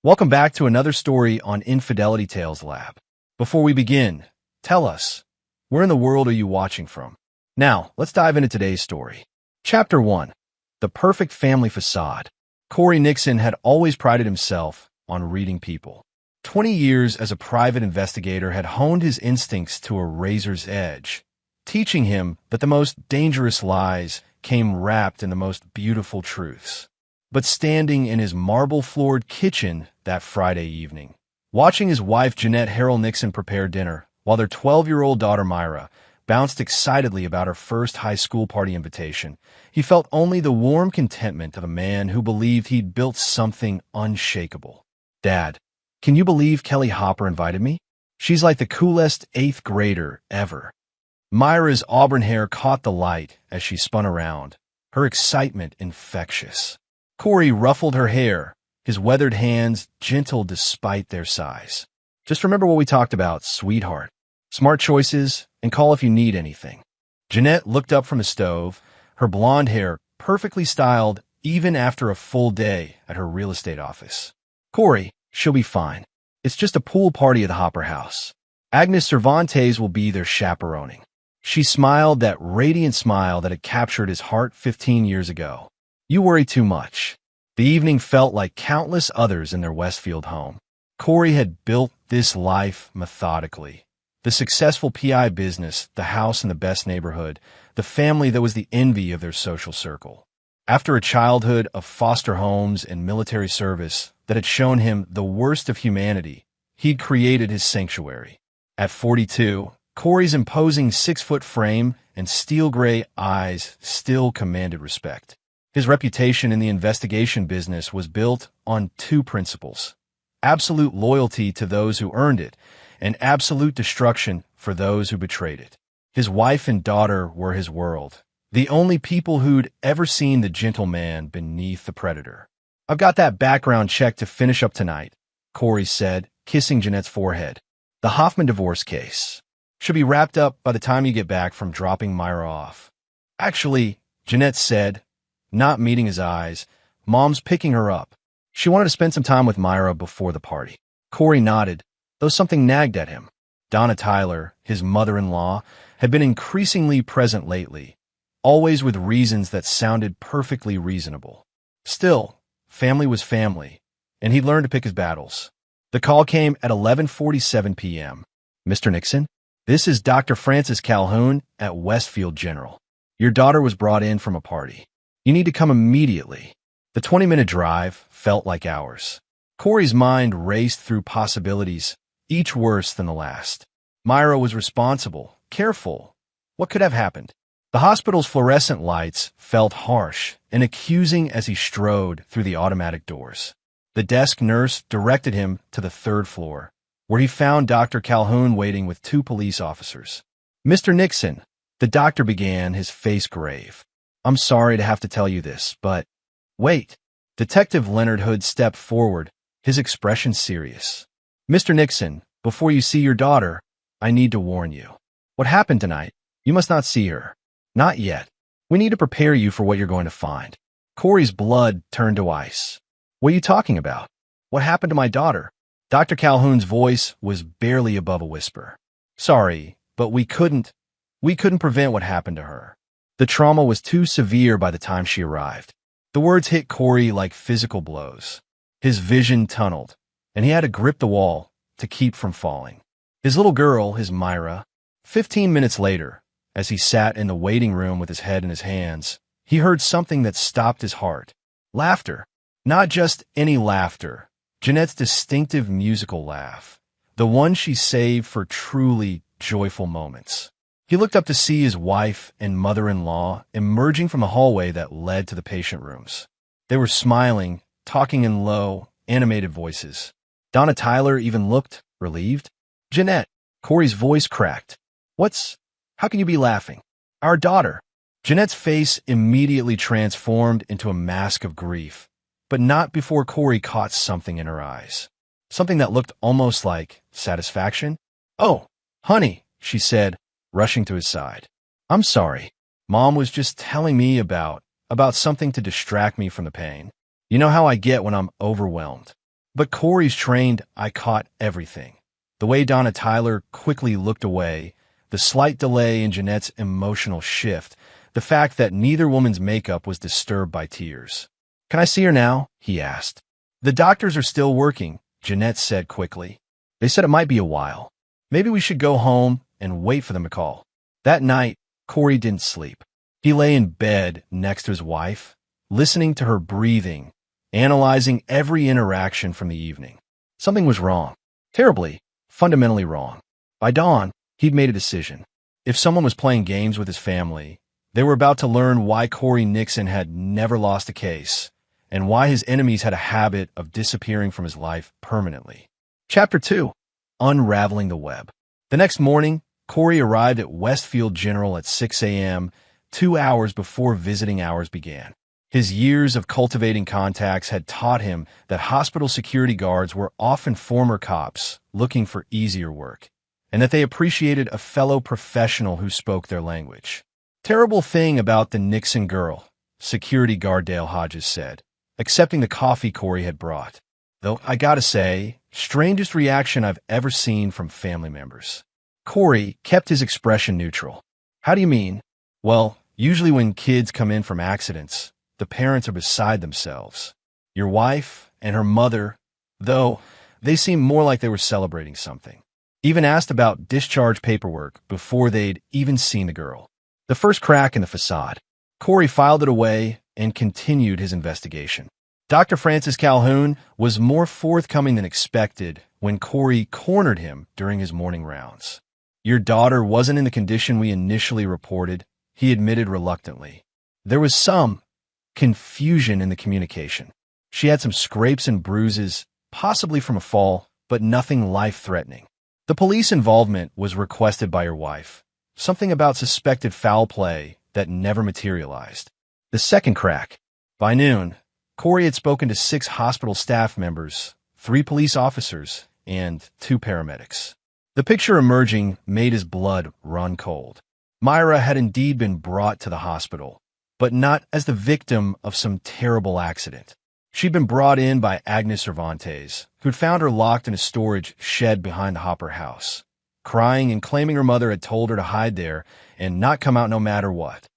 Welcome back to another story on Infidelity Tales Lab. Before we begin, tell us, where in the world are you watching from? Now, let's dive into today's story. Chapter 1. The Perfect Family Facade. Corey Nixon had always prided himself on reading people. 20 years as a private investigator had honed his instincts to a razor's edge, teaching him that the most dangerous lies came wrapped in the most beautiful truths. But standing in his marble-floored kitchen that Friday evening, watching his wife Jeanette Harrell Nixon prepare dinner, while their 12-year-old daughter Myra bounced excitedly about her first high school party invitation, he felt only the warm contentment of a man who believed he'd built something unshakable. "Dad, can you believe Kelly Hopper invited me? She's like the coolest 8th grader ever." Myra's auburn hair caught the light as she spun around, her excitement infectious. Corey ruffled her hair, his weathered hands gentle despite their size. "Just remember what we talked about, sweetheart. Smart choices, and call if you need anything." Jeanette looked up from the stove, her blonde hair perfectly styled even after a full day at her real estate office. "Corey, she'll be fine. It's just a pool party at the Hopper house. Agnes Cervantes will be their chaperoning." She smiled that radiant smile that had captured his heart 15 years ago. "You worry too much." The evening felt like countless others in their Westfield home. Corey had built this life methodically. The successful PI business, the house in the best neighborhood, the family that was the envy of their social circle. After a childhood of foster homes and military service that had shown him the worst of humanity, he'd created his sanctuary. At 42, Corey's imposing 6-foot frame and steel-gray eyes still commanded respect. His reputation in the investigation business was built on two principles: absolute loyalty to those who earned it, and absolute destruction for those who betrayed it. His wife and daughter were his world, the only people who'd ever seen the gentleman beneath the predator. "I've got that background check to finish up tonight," Corey said, kissing Jeanette's forehead. "The Hoffman divorce case should be wrapped up by the time you get back from dropping Myra off." "Actually," Jeanette said, not meeting his eyes, "Mom's picking her up. She wanted to spend some time with Myra before the party." Corey nodded, though something nagged at him. Donna Tyler, his mother-in-law, had been increasingly present lately, always with reasons that sounded perfectly reasonable. Still, family was family, and he'd learned to pick his battles. The call came at 11:47 p.m. "Mr. Nixon, this is Dr. Francis Calhoun at Westfield General. Your daughter was brought in from a party. You need to come immediately." The 20-minute drive felt like hours. Corey's mind raced through possibilities, each worse than the last. Myra was responsible, careful. What could have happened? The hospital's fluorescent lights felt harsh and accusing as he strode through the automatic doors. The desk nurse directed him to the 3rd floor, where he found Dr. Calhoun waiting with 2 police officers. "Mr. Nixon," the doctor began, his face grave. "I'm sorry to have to tell you this, but—" "Wait." Detective Leonard Hood stepped forward, his expression serious. "Mr. Nixon, before you see your daughter, I need to warn you. What happened tonight? You must not see her. Not yet. We need to prepare you for what you're going to find." Corey's blood turned to ice. "What are you talking about? What happened to my daughter?" Dr. Calhoun's voice was barely above a whisper. "Sorry, but we couldn't prevent what happened to her. The trauma was too severe by the time she arrived." The words hit Corey like physical blows. His vision tunneled, and he had to grip the wall to keep from falling. His little girl, his Myra. 15 minutes later, as he sat in the waiting room with his head in his hands, he heard something that stopped his heart. Laughter. Not just any laughter. Jeanette's distinctive musical laugh. The one she saved for truly joyful moments. He looked up to see his wife and mother-in-law emerging from the hallway that led to the patient rooms. They were smiling, talking in low, animated voices. Donna Tyler even looked relieved. "Jeanette," Corey's voice cracked. How can you be laughing?" "Our daughter." Jeanette's face immediately transformed into a mask of grief, but not before Corey caught something in her eyes. Something that looked almost like satisfaction. "Oh, honey," she said, rushing to his side. "I'm sorry. Mom was just telling me about something to distract me from the pain. You know how I get when I'm overwhelmed." But Corey's trained, I caught everything. The way Donna Tyler quickly looked away, the slight delay in Jeanette's emotional shift, the fact that neither woman's makeup was disturbed by tears. "Can I see her now?" he asked. "The doctors are still working," Jeanette said quickly. "They said it might be a while. Maybe we should go home and wait for them to call." That night, Corey didn't sleep. He lay in bed next to his wife, listening to her breathing, analyzing every interaction from the evening. Something was wrong. Terribly, fundamentally wrong. By dawn, he'd made a decision. If someone was playing games with his family, they were about to learn why Corey Nixon had never lost a case, and why his enemies had a habit of disappearing from his life permanently. Chapter 2. Unraveling the Web. The next morning, Corey arrived at Westfield General at 6 a.m., 2 hours before visiting hours began. His years of cultivating contacts had taught him that hospital security guards were often former cops looking for easier work, and that they appreciated a fellow professional who spoke their language. "Terrible thing about the Nixon girl," security guard Dale Hodges said, accepting the coffee Corey had brought. "Though, I gotta say, strangest reaction I've ever seen from family members." Corey kept his expression neutral. "How do you mean?" "Well, usually when kids come in from accidents, the parents are beside themselves. Your wife and her mother, though, they seemed more like they were celebrating something. Even asked about discharge paperwork before they'd even seen the girl." The first crack in the facade. Corey filed it away and continued his investigation. Dr. Francis Calhoun was more forthcoming than expected when Corey cornered him during his morning rounds. "Your daughter wasn't in the condition we initially reported," he admitted reluctantly. "There was some confusion in the communication. She had some scrapes and bruises, possibly from a fall, but nothing life-threatening. The police involvement was requested by your wife. Something about suspected foul play that never materialized." The second crack. By noon, Corey had spoken to 6 hospital staff members, 3 police officers, and 2 paramedics. The picture emerging made his blood run cold. Myra had indeed been brought to the hospital, but not as the victim of some terrible accident. She'd been brought in by Agnes Cervantes, who'd found her locked in a storage shed behind the Hopper house, crying and claiming her mother had told her to hide there and not come out no matter what.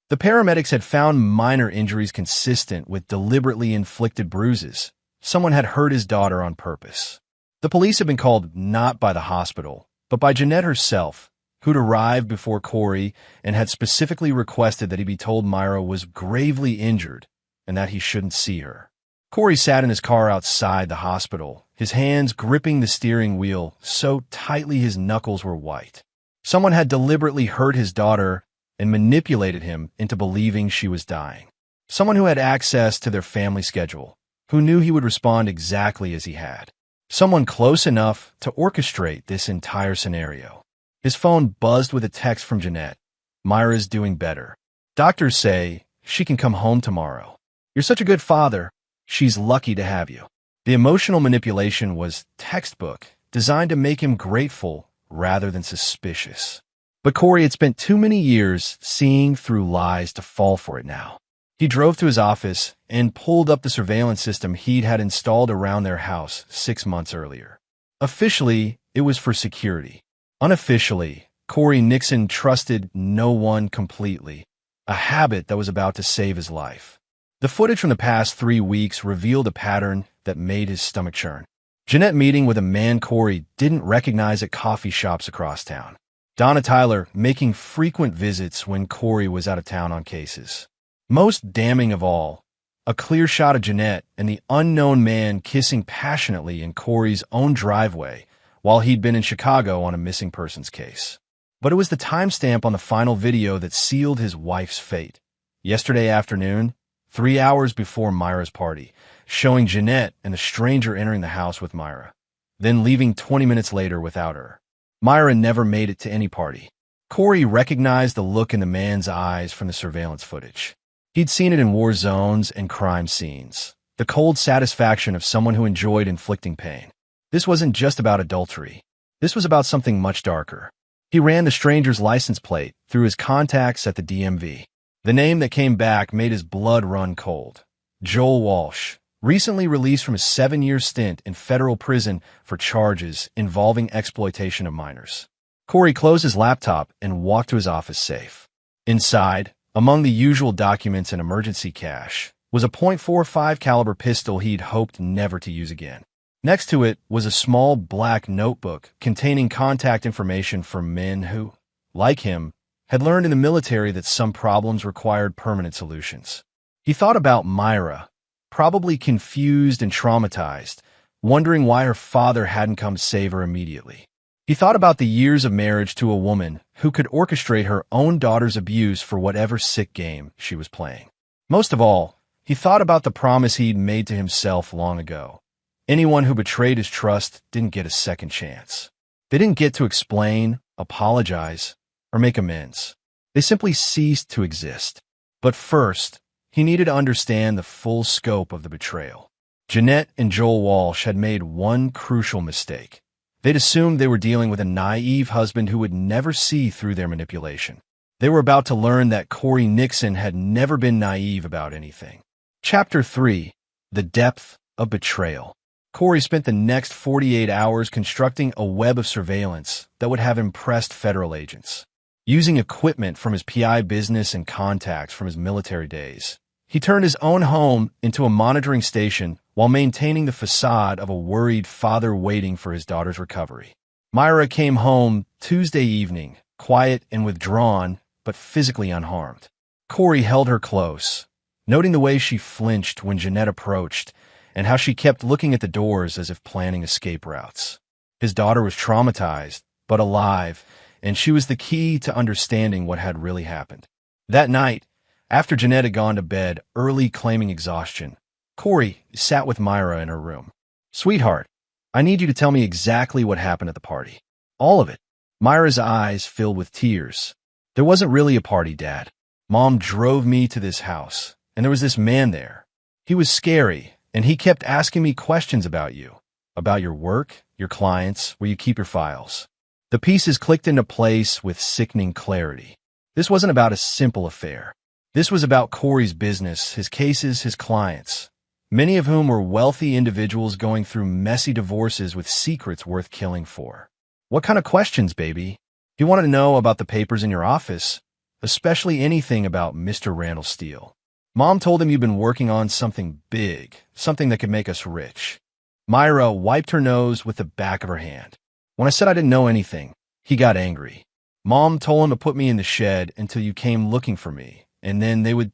The paramedics had found minor injuries consistent with deliberately inflicted bruises. Someone had hurt his daughter on purpose. The police had been called not by the hospital, but by Jeanette herself, who'd arrived before Corey and had specifically requested that he be told Myra was gravely injured and that he shouldn't see her. Corey sat in his car outside the hospital, his hands gripping the steering wheel so tightly his knuckles were white. Someone had deliberately hurt his daughter and manipulated him into believing she was dying. Someone who had access to their family schedule, who knew he would respond exactly as he had. Someone close enough to orchestrate this entire scenario. His phone buzzed with a text from Jeanette. "Myra's doing better. Doctors say she can come home tomorrow. You're such a good father. She's lucky to have you." The emotional manipulation was textbook, designed to make him grateful rather than suspicious. But Corey had spent too many years seeing through lies to fall for it now. He drove to his office and pulled up the surveillance system he'd had installed around their house 6 months earlier. Officially, it was for security. Unofficially, Corey Nixon trusted no one completely, a habit that was about to save his life. The footage from the past 3 weeks revealed a pattern that made his stomach churn. Jeanette meeting with a man Corey didn't recognize at coffee shops across town. Donna Tyler making frequent visits when Corey was out of town on cases. Most damning of all, a clear shot of Jeanette and the unknown man kissing passionately in Corey's own driveway while he'd been in Chicago on a missing persons case. But it was the timestamp on the final video that sealed his wife's fate. Yesterday afternoon, 3 hours before Myra's party, showing Jeanette and the stranger entering the house with Myra, then leaving 20 minutes later without her. Myra never made it to any party. Corey recognized the look in the man's eyes from the surveillance footage. He'd seen it in war zones and crime scenes, the cold satisfaction of someone who enjoyed inflicting pain. This wasn't just about adultery. This was about something much darker. He ran the stranger's license plate through his contacts at the DMV. The name that came back made his blood run cold. Joel Walsh, recently released from a 7-year stint in federal prison for charges involving exploitation of minors. Corey closed his laptop and walked to his office safe. Inside, among the usual documents and emergency cash, was a .45 caliber pistol he'd hoped never to use again. Next to it was a small black notebook containing contact information for men who, like him, had learned in the military that some problems required permanent solutions. He thought about Myra, probably confused and traumatized, wondering why her father hadn't come save her immediately. He thought about the years of marriage to a woman who could orchestrate her own daughter's abuse for whatever sick game she was playing. Most of all, he thought about the promise he'd made to himself long ago. Anyone who betrayed his trust didn't get a second chance. They didn't get to explain, apologize, or make amends. They simply ceased to exist. But first, he needed to understand the full scope of the betrayal. Jeanette and Joel Walsh had made one crucial mistake. They'd assumed they were dealing with a naive husband who would never see through their manipulation. They were about to learn that Corey Nixon had never been naive about anything. Chapter 3. The Depth of Betrayal. Corey spent the next 48 hours constructing a web of surveillance that would have impressed federal agents. Using equipment from his PI business and contacts from his military days, he turned his own home into a monitoring station while maintaining the facade of a worried father waiting for his daughter's recovery. Myra came home Tuesday evening, quiet and withdrawn, but physically unharmed. Corey held her close, noting the way she flinched when Jeanette approached and how she kept looking at the doors as if planning escape routes. His daughter was traumatized, but alive, and she was the key to understanding what had really happened. That night, after Jeanette had gone to bed, early claiming exhaustion, Corey sat with Myra in her room. "Sweetheart, I need you to tell me exactly what happened at the party. All of it." Myra's eyes filled with tears. "There wasn't really a party, Dad. Mom drove me to this house, and there was this man there. He was scary, and he kept asking me questions about you, about your work, your clients, where you keep your files." The pieces clicked into place with sickening clarity. This wasn't about a simple affair. This was about Corey's business, his cases, his clients, many of whom were wealthy individuals going through messy divorces with secrets worth killing for. "What kind of questions, baby?" "He wanted to know about the papers in your office, especially anything about Mr. Randall Steele. Mom told him you've been working on something big, something that could make us rich." Myra wiped her nose with the back of her hand. "When I said I didn't know anything, he got angry. Mom told him to put me in the shed until you came looking for me, and then they would...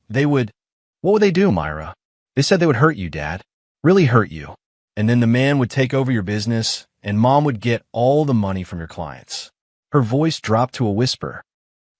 What would they do, Myra?" "They said they would hurt you, Dad. Really hurt you. And then the man would take over your business, and Mom would get all the money from your clients." Her voice dropped to a whisper.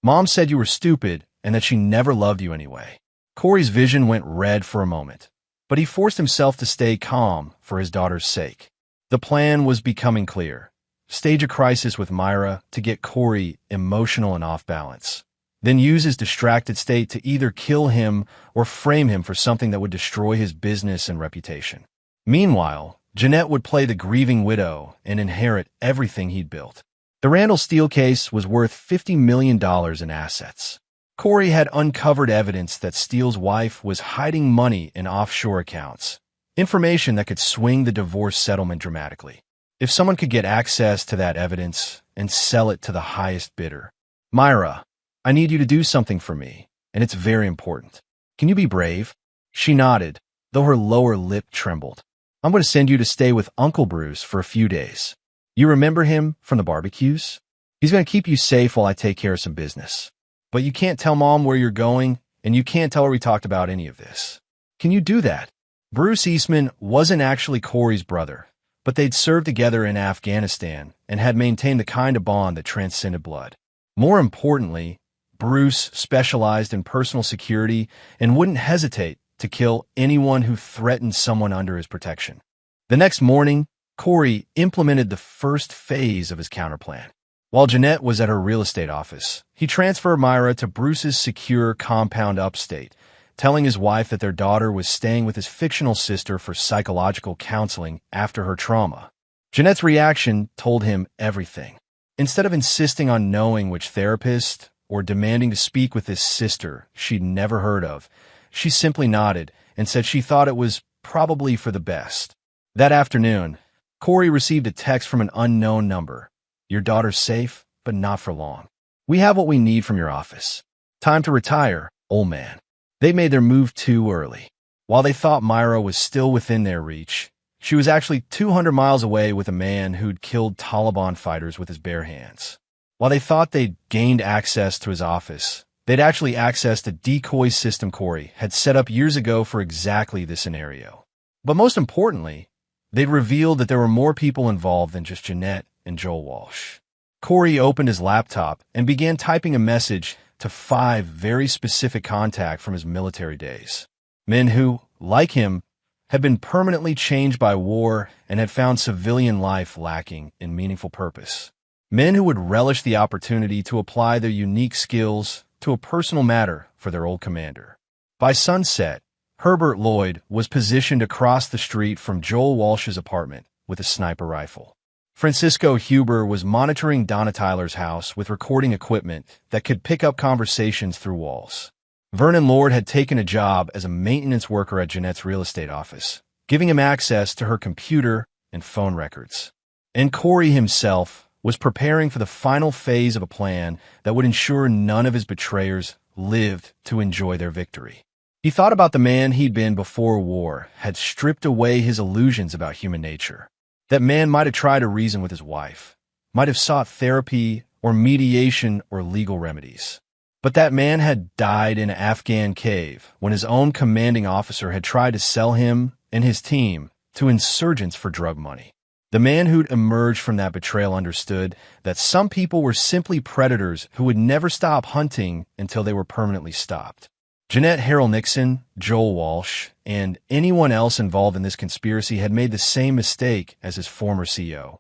"Mom said you were stupid and that she never loved you anyway." Corey's vision went red for a moment, but he forced himself to stay calm for his daughter's sake. The plan was becoming clear. Stage a crisis with Myra to get Corey emotional and off balance. Then use his distracted state to either kill him or frame him for something that would destroy his business and reputation. Meanwhile, Jeanette would play the grieving widow and inherit everything he'd built. The Randall Steele case was worth $50 million in assets. Corey had uncovered evidence that Steele's wife was hiding money in offshore accounts, information that could swing the divorce settlement dramatically. If someone could get access to that evidence and sell it to the highest bidder. "Myra, I need you to do something for me, and it's very important. Can you be brave?" She nodded, though her lower lip trembled. "I'm going to send you to stay with Uncle Bruce for a few days. You remember him from the barbecues? He's going to keep you safe while I take care of some business. But you can't tell Mom where you're going, and you can't tell her we talked about any of this. Can you do that?" Bruce Eastman wasn't actually Corey's brother, but they'd served together in Afghanistan and had maintained the kind of bond that transcended blood. More importantly, Bruce specialized in personal security and wouldn't hesitate to kill anyone who threatened someone under his protection. The next morning, Corey implemented the first phase of his counterplan. While Jeanette was at her real estate office, he transferred Myra to Bruce's secure compound upstate, telling his wife that their daughter was staying with his fictional sister for psychological counseling after her trauma. Jeanette's reaction told him everything. Instead of insisting on knowing which therapist or demanding to speak with this sister she'd never heard of, she simply nodded and said she thought it was probably for the best. That afternoon, Corey received a text from an unknown number. Your daughter's safe, but not for long. We have what we need from your office. Time to retire, old man. They made their move too early. While they thought Myra was still within their reach, she was actually 200 miles away with a man who'd killed Taliban fighters with his bare hands. While they thought they'd gained access to his office, they'd actually accessed a decoy system Corey had set up years ago for exactly this scenario. But most importantly, they'd revealed that there were more people involved than just Jeanette and Joel Walsh. Corey opened his laptop and began typing a message to 5 very specific contacts from his military days. Men who, like him, had been permanently changed by war and had found civilian life lacking in meaningful purpose. Men who would relish the opportunity to apply their unique skills to a personal matter for their old commander. By sunset, Herbert Lloyd was positioned across the street from Joel Walsh's apartment with a sniper rifle. Francisco Huber was monitoring Donna Tyler's house with recording equipment that could pick up conversations through walls. Vernon Lord had taken a job as a maintenance worker at Jeanette's real estate office, giving him access to her computer and phone records. And Corey himself was preparing for the final phase of a plan that would ensure none of his betrayers lived to enjoy their victory. He thought about the man he'd been before war, had stripped away his illusions about human nature. That man might have tried to reason with his wife, might have sought therapy or mediation or legal remedies. But that man had died in an Afghan cave when his own commanding officer had tried to sell him and his team to insurgents for drug money. The man who'd emerged from that betrayal understood that some people were simply predators who would never stop hunting until they were permanently stopped. Jeanette Harrell Nixon, Joel Walsh, and anyone else involved in this conspiracy had made the same mistake as his former CEO.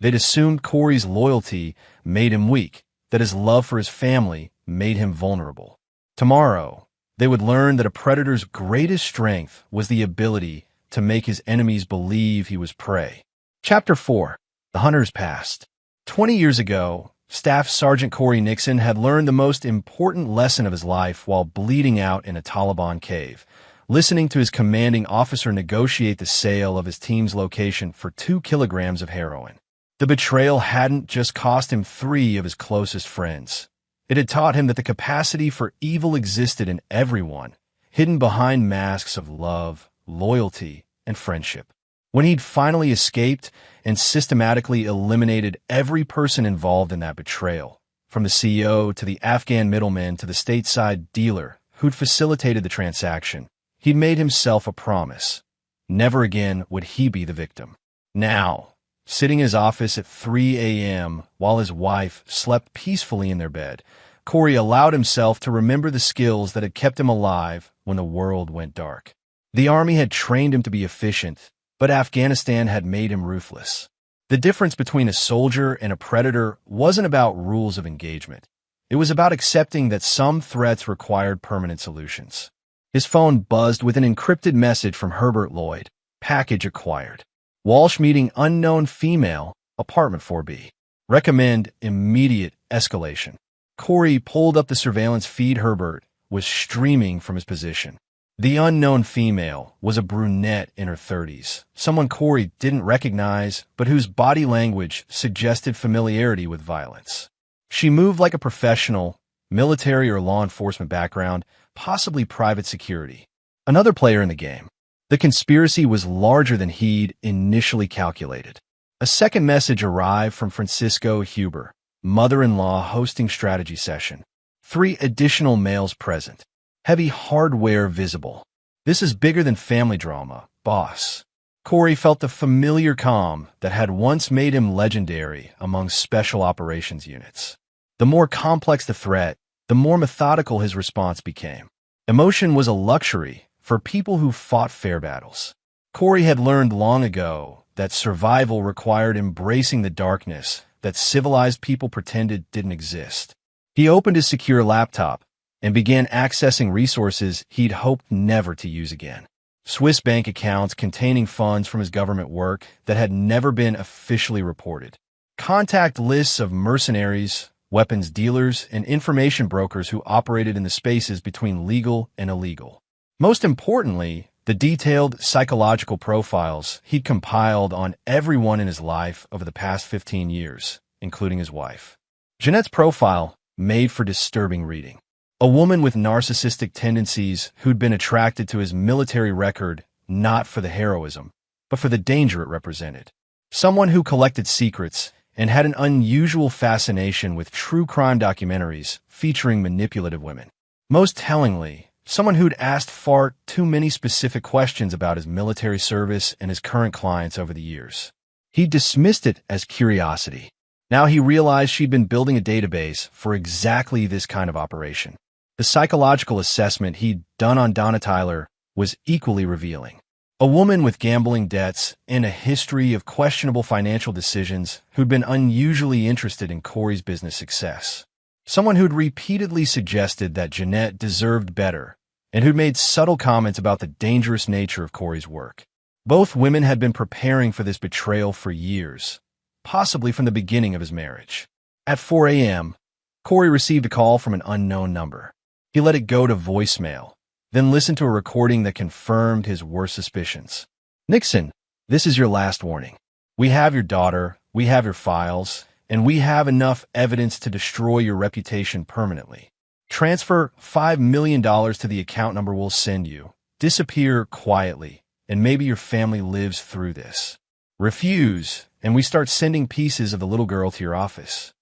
They'd assumed Corey's loyalty made him weak, that his love for his family made him vulnerable. Tomorrow, they would learn that a predator's greatest strength was the ability to make his enemies believe he was prey. Chapter 4. The Hunter's Past. 20 years ago, Staff Sergeant Corey Nixon had learned the most important lesson of his life while bleeding out in a Taliban cave, listening to his commanding officer negotiate the sale of his team's location for 2 kilograms of heroin. The betrayal hadn't just cost him 3 of his closest friends. It had taught him that the capacity for evil existed in everyone, hidden behind masks of love, loyalty, and friendship. When he'd finally escaped and systematically eliminated every person involved in that betrayal, from the CEO to the Afghan middleman to the stateside dealer who'd facilitated the transaction, he'd made himself a promise. Never again would he be the victim. Now, sitting in his office at 3 a.m. while his wife slept peacefully in their bed, Corey allowed himself to remember the skills that had kept him alive when the world went dark. The army had trained him to be efficient, but Afghanistan had made him ruthless. The difference between a soldier and a predator wasn't about rules of engagement. It was about accepting that some threats required permanent solutions. His phone buzzed with an encrypted message from Herbert Lloyd. Package acquired. Walsh meeting unknown female, apartment 4B. Recommend immediate escalation. Corey pulled up the surveillance feed. Herbert was streaming from his position. The unknown female was a brunette in her 30s, someone Corey didn't recognize, but whose body language suggested familiarity with violence. She moved like a professional, military or law enforcement background, possibly private security. Another player in the game. The conspiracy was larger than he'd initially calculated. A second message arrived from Francisco Huber, mother-in-law hosting strategy session. 3 additional males present. Heavy hardware visible. This is bigger than family drama, boss. Corey felt the familiar calm that had once made him legendary among special operations units. The more complex the threat, the more methodical his response became. Emotion was a luxury for people who fought fair battles. Corey had learned long ago that survival required embracing the darkness that civilized people pretended didn't exist. He opened his secure laptop and began accessing resources he'd hoped never to use again. Swiss bank accounts containing funds from his government work that had never been officially reported. Contact lists of mercenaries, weapons dealers, and information brokers who operated in the spaces between legal and illegal. Most importantly, The detailed psychological profiles he'd compiled on everyone in his life over the past 15 years, including his wife. Jeanette's profile made for disturbing reading. A woman with narcissistic tendencies who'd been attracted to his military record not for the heroism, but for the danger it represented. Someone who collected secrets and had an unusual fascination with true crime documentaries featuring manipulative women. Most tellingly, someone who'd asked far too many specific questions about his military service and his current clients over the years. He dismissed it as curiosity. Now he realized she'd been building a database for exactly this kind of operation. The psychological assessment he'd done on Donna Tyler was equally revealing. A woman with gambling debts and a history of questionable financial decisions who'd been unusually interested in Corey's business success. Someone who'd repeatedly suggested that Jeanette deserved better and who'd made subtle comments about the dangerous nature of Corey's work. Both women had been preparing for this betrayal for years, possibly from the beginning of his marriage. At 4 a.m., Corey received a call from an unknown number. He let it go to voicemail, then listened to a recording that confirmed his worst suspicions. "Nixon, this is your last warning. We have your daughter, we have your files, and we have enough evidence to destroy your reputation permanently. Transfer $5 million to the account number we'll send you. Disappear quietly, and maybe your family lives through this. Refuse, and we start sending pieces of the little girl to your office."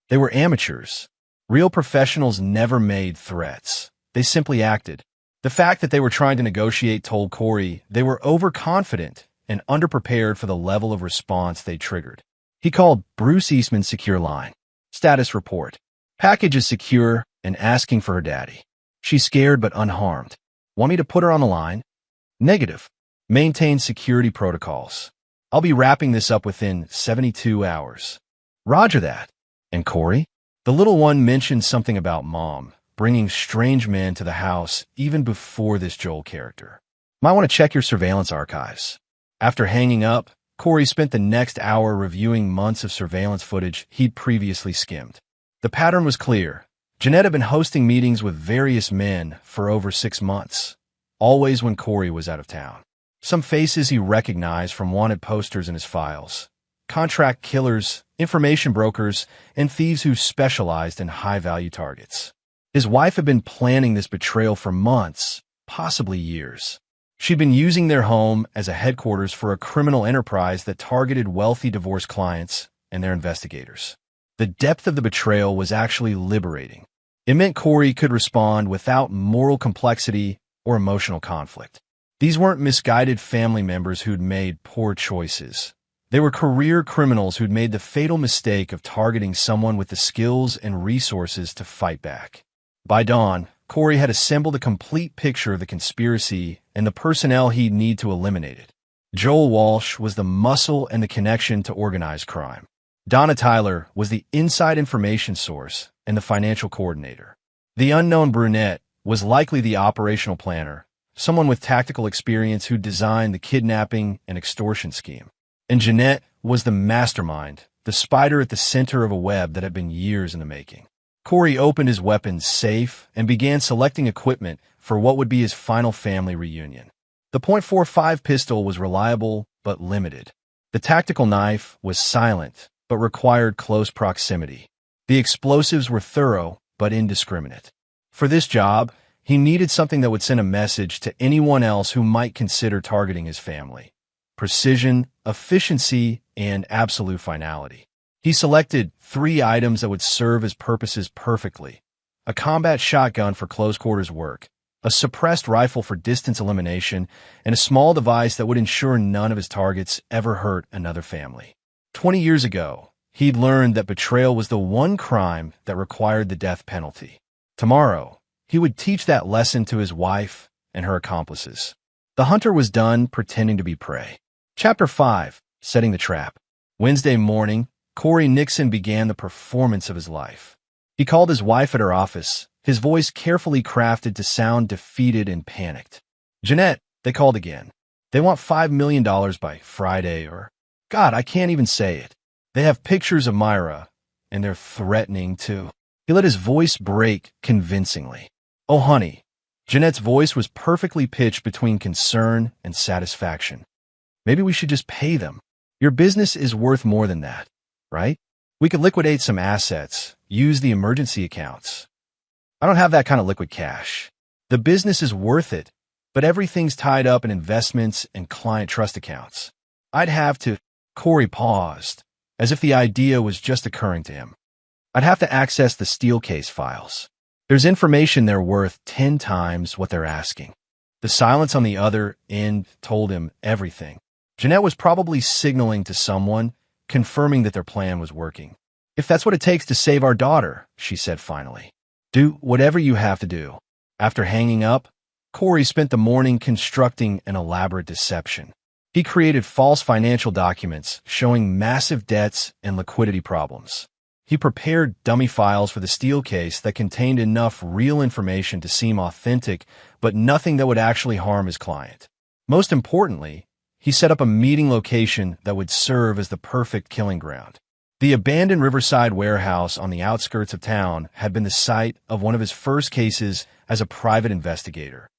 They were amateurs. Real professionals never made threats. They simply acted. The fact that they were trying to negotiate told Corey they were overconfident and underprepared for the level of response they triggered. He called Bruce Eastman's secure line. Status report. Package is secure and asking for her daddy. She's scared but unharmed. Want me to put her on the line? Negative. Maintain security protocols. I'll be wrapping this up within 72 hours. Roger that. And Corey? The little one mentioned something about Mom bringing strange men to the house even before this Joel character. Might want to check your surveillance archives. After hanging up, Corey spent the next hour reviewing months of surveillance footage he'd previously skimmed. The pattern was clear. Jeanette had been hosting meetings with various men for over 6 months, always when Corey was out of town. Some faces he recognized from wanted posters in his files. Contract killers, information brokers, and thieves who specialized in high-value targets. His wife had been planning this betrayal for months, possibly years. She'd been using their home as a headquarters for a criminal enterprise that targeted wealthy divorce clients and their investigators. The depth of the betrayal was actually liberating. It meant Corey could respond without moral complexity or emotional conflict. These weren't misguided family members who'd made poor choices. They were career criminals who'd made the fatal mistake of targeting someone with the skills and resources to fight back. By dawn, Corey had assembled a complete picture of the conspiracy and the personnel he'd need to eliminate it. Joel Walsh was the muscle and the connection to organized crime. Donna Tyler was the inside information source and the financial coordinator. The unknown brunette was likely the operational planner, someone with tactical experience who designed the kidnapping and extortion scheme. And Jeanette was the mastermind, the spider at the center of a web that had been years in the making. Corey opened his weapons safe and began selecting equipment for what would be his final family reunion. The .45 pistol was reliable but limited. The tactical knife was silent but required close proximity. The explosives were thorough but indiscriminate. For this job, he needed something that would send a message to anyone else who might consider targeting his family. Precision, efficiency, and absolute finality. He selected 3 items that would serve his purposes perfectly: a combat shotgun for close-quarters work, a suppressed rifle for distance elimination, and a small device that would ensure none of his targets ever hurt another family. 20 years ago, he'd learned that betrayal was the one crime that required the death penalty. Tomorrow, he would teach that lesson to his wife and her accomplices. The hunter was done pretending to be prey. Chapter 5. Setting the Trap. Wednesday morning, Corey Nixon began the performance of his life. He called his wife at her office, his voice carefully crafted to sound defeated and panicked. "Jeanette," they called again. "They want $5 million by Friday or... God, I can't even say it. They have pictures of Myra, and they're threatening too." He let his voice break convincingly. "Oh, honey, Jeanette's voice was perfectly pitched between concern and satisfaction. Maybe we should just pay them. Your business is worth more than that, right? We could liquidate some assets, use the emergency accounts. I don't have that kind of liquid cash. The business is worth it, but everything's tied up in investments and client trust accounts. I'd have to— Corey paused, as if the idea was just occurring to him. I'd have to access the Steelcase files. There's information there worth 10 times what they're asking. The silence on the other end told him everything. Jeanette was probably signaling to someone, confirming that their plan was working. If that's what it takes to save our daughter, she said finally. Do whatever you have to do. After hanging up, Corey spent the morning constructing an elaborate deception. He created false financial documents showing massive debts and liquidity problems. He prepared dummy files for the Steelcase that contained enough real information to seem authentic, but nothing that would actually harm his client. Most importantly, he set up a meeting location that would serve as the perfect killing ground. The abandoned Riverside warehouse on the outskirts of town had been the site of one of his first cases as a private investigator.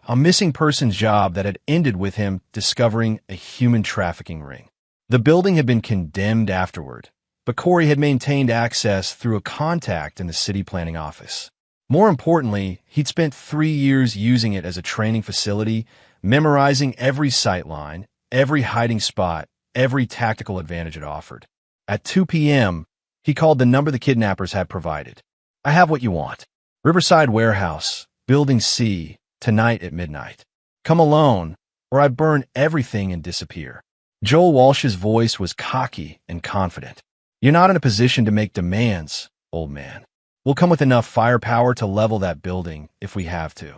A missing persons job that had ended with him discovering a human trafficking ring. The building had been condemned afterward, but Corey had maintained access through a contact in the city planning office. More importantly, he'd spent 3 years using it as a training facility, memorizing every sightline, every hiding spot, every tactical advantage it offered. At 2 p.m., he called the number the kidnappers had provided. I have what you want. Riverside Warehouse, Building C, tonight at midnight. Come alone, or I burn everything and disappear. Joel Walsh's voice was cocky and confident. You're not in a position to make demands, old man. We'll come with enough firepower to level that building if we have to.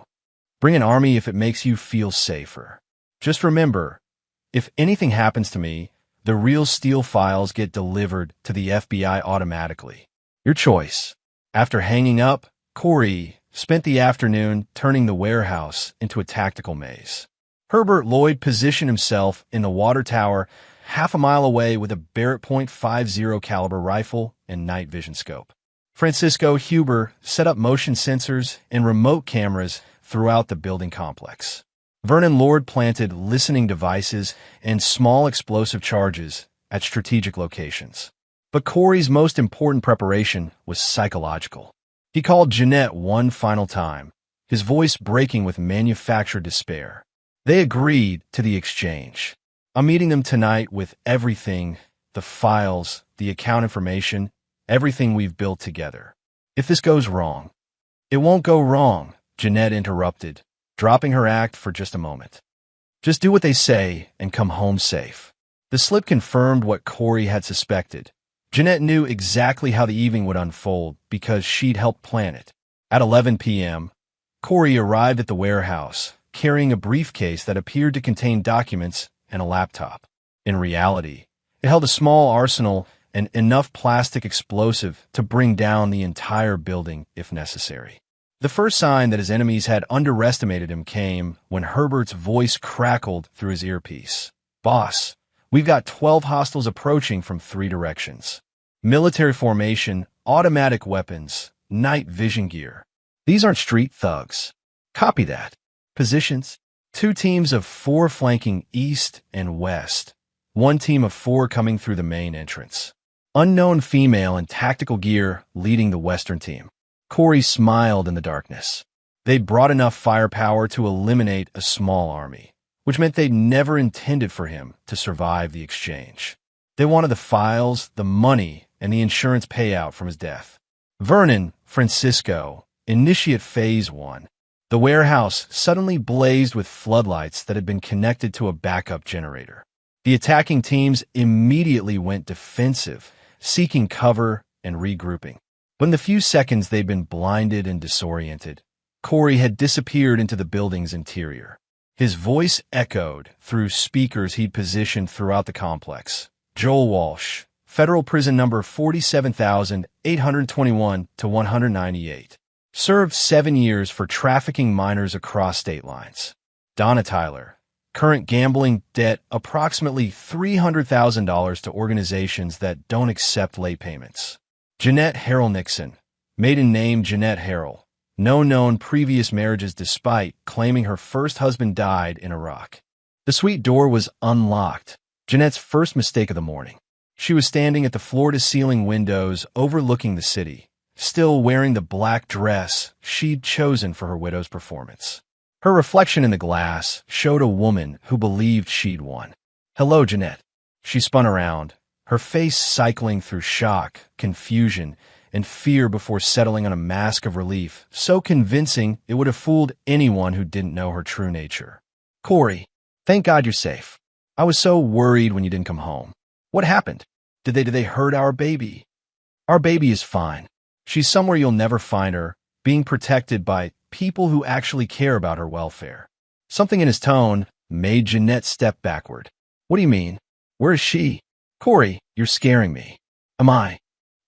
Bring an army if it makes you feel safer. Just remember, if anything happens to me, the real Steel files get delivered to the FBI automatically. Your choice. After hanging up, Corey spent the afternoon turning the warehouse into a tactical maze. Herbert Lloyd positioned himself in the water tower half a mile away with a Barrett .50 caliber rifle and night vision scope. Francisco Huber set up motion sensors and remote cameras throughout the building complex. Vernon Lord planted listening devices and small explosive charges at strategic locations. But Corey's most important preparation was psychological. He called Jeanette one final time, his voice breaking with manufactured despair. They agreed to the exchange. I'm meeting them tonight with everything, the files, the account information, everything we've built together. If this goes wrong— It won't go wrong, Jeanette interrupted, dropping her act for just a moment. Just do what they say and come home safe. The slip confirmed what Corey had suspected. Jeanette knew exactly how the evening would unfold because she'd helped plan it. At 11 p.m., Corey arrived at the warehouse, carrying a briefcase that appeared to contain documents and a laptop. In reality, it held a small arsenal and enough plastic explosive to bring down the entire building if necessary. The first sign that his enemies had underestimated him came when Herbert's voice crackled through his earpiece. Boss, we've got 12 hostiles approaching from 3 directions. Military formation, automatic weapons, night vision gear. These aren't street thugs. Copy that. Positions: 2 teams of 4 flanking east and west. 1 team of 4 coming through the main entrance. Unknown female in tactical gear leading the western team. Corey smiled in the darkness. They'd brought enough firepower to eliminate a small army, which meant they'd never intended for him to survive the exchange. They wanted the files, the money, and the insurance payout from his death. Vernon, Francisco, initiate Phase 1. The warehouse suddenly blazed with floodlights that had been connected to a backup generator. The attacking teams immediately went defensive, seeking cover and regrouping. But in the few seconds they'd been blinded and disoriented, Corey had disappeared into the building's interior. His voice echoed through speakers he'd positioned throughout the complex. Joel Walsh, Federal Prison Number 47,821-198. Served 7 years for trafficking minors across state lines. Donna Tyler, current gambling debt approximately $300,000 to organizations that don't accept late payments. Jeanette Harrell Nixon, maiden name Jeanette Harrell, No known previous marriages despite claiming her first husband died in Iraq. The suite door was unlocked. Jeanette's first mistake of the morning. She was standing at the floor-to-ceiling windows overlooking the city, still wearing the black dress she'd chosen for her widow's performance. Her reflection in the glass showed a woman who believed she'd won. "Hello, Jeanette." She spun around, her face cycling through shock, confusion, and fear before settling on a mask of relief, so convincing it would have fooled anyone who didn't know her true nature. "Corey, thank God you're safe. I was so worried when you didn't come home. What happened? Did they hurt our baby?" "Our baby is fine. She's somewhere you'll never find her, being protected by people who actually care about her welfare." Something in his tone made Jeanette step backward. "What do you mean? Where is she?" "Corey, you're scaring me." "Am I?"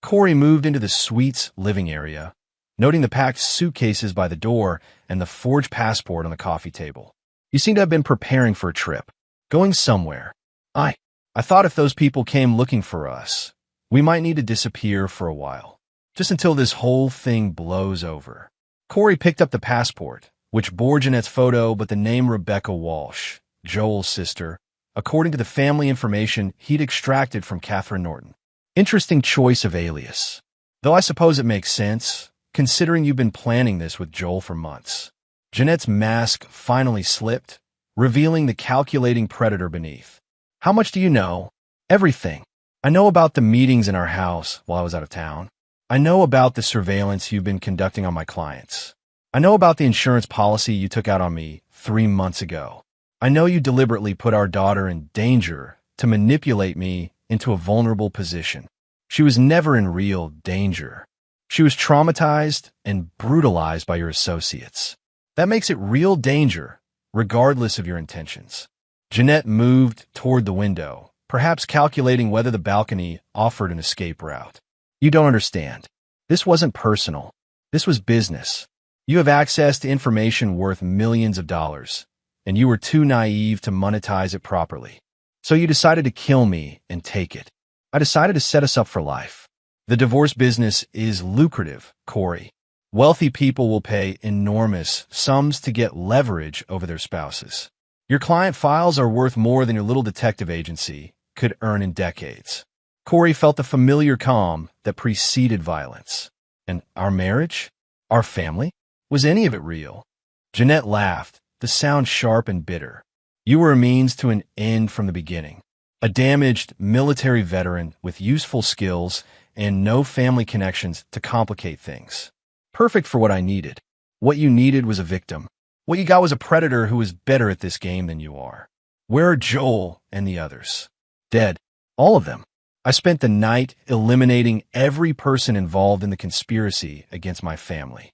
Corey moved into the suite's living area, noting the packed suitcases by the door and the forged passport on the coffee table. "You seem to have been preparing for a trip. Going somewhere. I thought if those people came looking for us, we might need to disappear for a while. Just until this whole thing blows over." Corey picked up the passport, which bore Jeanette's photo but the name Rebecca Walsh, Joel's sister, according to the family information he'd extracted from Catherine Norton. "Interesting choice of alias. Though I suppose it makes sense, considering you've been planning this with Joel for months." Jeanette's mask finally slipped, revealing the calculating predator beneath. "How much do you know?" "Everything. I know about the meetings in our house while I was out of town. I know about the surveillance you've been conducting on my clients. I know about the insurance policy you took out on me 3 months ago. I know you deliberately put our daughter in danger to manipulate me into a vulnerable position. She was never in real danger. She was traumatized and brutalized by your associates. That makes it real danger, regardless of your intentions." Jeanette moved toward the window, perhaps calculating whether the balcony offered an escape route. "You don't understand. This wasn't personal. This was business. You have access to information worth millions of dollars, and you were too naive to monetize it properly. So you decided to kill me and take it. I decided to set us up for life. The divorce business is lucrative, Corey. Wealthy people will pay enormous sums to get leverage over their spouses. Your client files are worth more than your little detective agency could earn in decades." Corey felt the familiar calm that preceded violence. "And our marriage? Our family? Was any of it real?" Jeanette laughed, the sound sharp and bitter. "You were a means to an end from the beginning. A damaged military veteran with useful skills and no family connections to complicate things. Perfect for what I needed. What you needed was a victim. What you got was a predator who was better at this game than you are. Where are Joel and the others?" "Dead. All of them. I spent the night eliminating every person involved in the conspiracy against my family."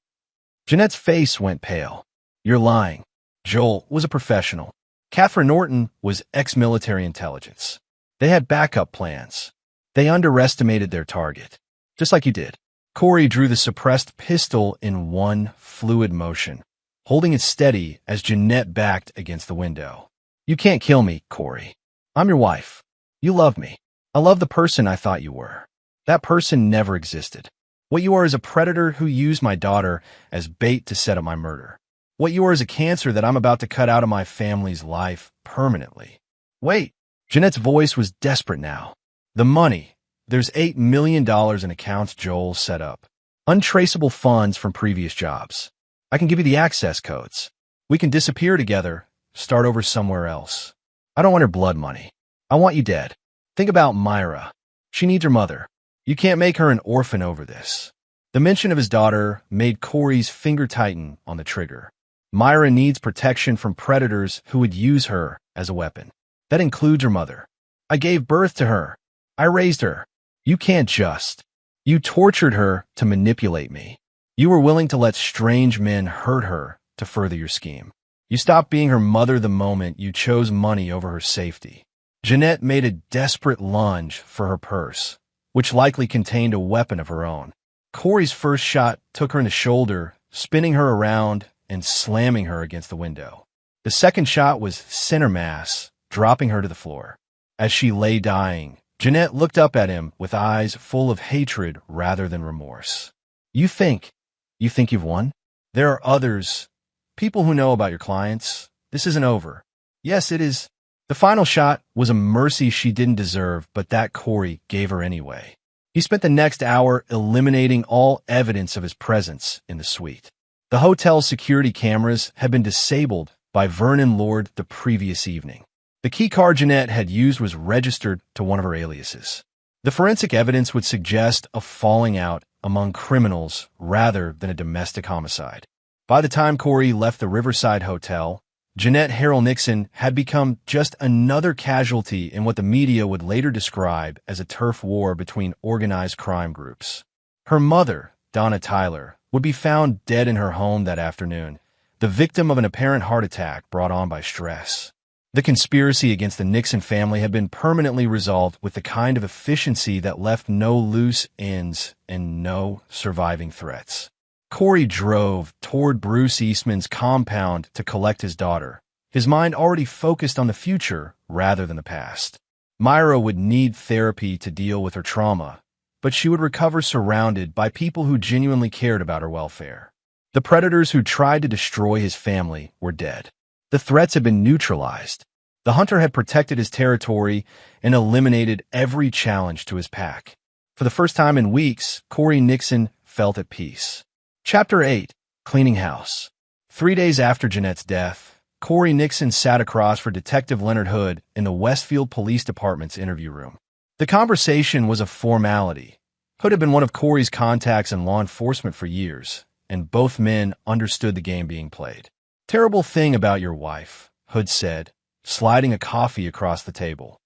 Jeanette's face went pale. "You're lying. Joel was a professional. Catherine Norton was ex-military intelligence. They had backup plans. They underestimated their target, just like you did." Corey drew the suppressed pistol in one fluid motion, holding it steady as Jeanette backed against the window. "You can't kill me, Corey. I'm your wife. You love me. I love the person I thought you were. That person never existed. What you are is a predator who used my daughter as bait to set up my murder. What you are is a cancer that I'm about to cut out of my family's life permanently." "Wait." Jeanette's voice was desperate now. "The money. There's $8 million in accounts Joel set up. Untraceable funds from previous jobs. I can give you the access codes. We can disappear together, start over somewhere else. I don't want her blood money. I want you dead. Think about Myra. She needs her mother. You can't make her an orphan over this." The mention of his daughter made Corey's finger tighten on the trigger. Myra needs protection from predators who would use her as a weapon. That includes her mother. I gave birth to her. I raised her. You can't just. You tortured her to manipulate me. You were willing to let strange men hurt her to further your scheme. You stopped being her mother the moment you chose money over her safety. Jeanette made a desperate lunge for her purse, which likely contained a weapon of her own. Corey's first shot took her in the shoulder, spinning her around and slamming her against the window. The second shot was center mass, dropping her to the floor. As she lay dying, Jeanette looked up at him with eyes full of hatred rather than remorse. You think you've won? There are others, people who know about your clients. This isn't over. Yes, it is. The final shot was a mercy she didn't deserve, but that Corey gave her anyway. He spent the next hour eliminating all evidence of his presence in the suite. The hotel's security cameras had been disabled by Vernon Lord the previous evening. The keycard Jeanette had used was registered to one of her aliases. The forensic evidence would suggest a falling out among criminals rather than a domestic homicide. By the time Corey left the Riverside Hotel, Jeanette Harrell Nixon had become just another casualty in what the media would later describe as a turf war between organized crime groups. Her mother, Donna Tyler, would be found dead in her home that afternoon, the victim of an apparent heart attack brought on by stress. The conspiracy against the Nixon family had been permanently resolved with the kind of efficiency that left no loose ends and no surviving threats. Corey drove toward Bruce Eastman's compound to collect his daughter, his mind already focused on the future rather than the past. Myra would need therapy to deal with her trauma, but she would recover surrounded by people who genuinely cared about her welfare. The predators who tried to destroy his family were dead. The threats had been neutralized. The hunter had protected his territory and eliminated every challenge to his pack. For the first time in weeks, Corey Nixon felt at peace. Chapter 8. Cleaning House. 3 days after Jeanette's death, Corey Nixon sat across for Detective Leonard Hood in the Westfield Police Department's interview room. The conversation was a formality. Hood had been one of Corey's contacts in law enforcement for years, and both men understood the game being played. "Terrible thing about your wife," Hood said, sliding a coffee across the table.